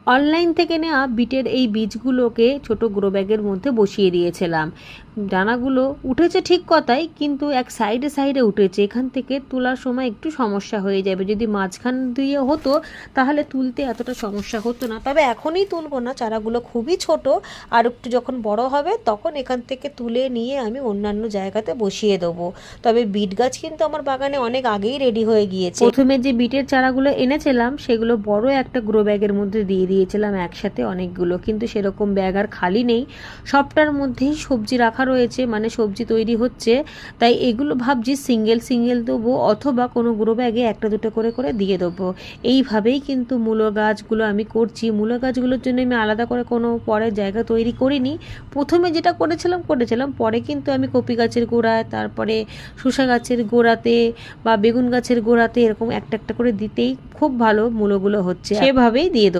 Online থেকে নেওয়া বিটের এই বীজগুলোকে ছোট গ্রো ব্যাগের মধ্যে বসিয়ে দিয়েছিলাম। দানাগুলো উঠেছে ঠিক কথাই, কিন্তু এক সাইডে সাইডে উঠেছে, এখান থেকে তোলার সময় একটু সমস্যা হয়ে যাবে। যদি মাঝখান দিয়ে হতো তাহলে তুলতে এতটা সমস্যা হতো না। তবে এখনই তুলবো না, চারাগুলো খুবই ছোট, আর একটু যখন বড় হবে তখন এখান থেকে তুলে নিয়ে আমি অন্যান্য জায়গাতে বসিয়ে দেবো। তবে বিট গাছ কিন্তু আমার বাগানে অনেক আগেই রেডি হয়ে গিয়েছে। প্রথমে যে বিটের চারাগুলো এনেছিলাম সেগুলো বড় একটা গ্রো ব্যাগের মধ্যে দিয়ে দিয়েছিলাম একসাথে অনেকগুলো, কিন্তু সেরকম ব্যাগ আর খালি নেই, সবটার মধ্যেই সবজি রাখা রয়েছে, মানে সবজি তৈরি হচ্ছে। তাই এগুলো ভাবছি সিঙ্গেল সিঙ্গেল দেবো, অথবা কোনো গ্রো ব্যাগে একটা দুটো করে করে দিয়ে দেবো। এইভাবেই কিন্তু মূলো গাছগুলো আমি করছি। মূলো গাছগুলোর জন্য আমি আলাদা করে কোনো পরের জায়গা তৈরি করিনি। প্রথমে যেটা করেছিলাম, পরে কিন্তু আমি কপি গাছের গোড়ায়, তারপরে শসা গাছের গোড়াতে বা বেগুন গাছের গোড়াতে এরকম একটা একটা করে দিতেই খুব ভালো মূলোগুলো হচ্ছে, সেভাবেই দিয়ে দেবো।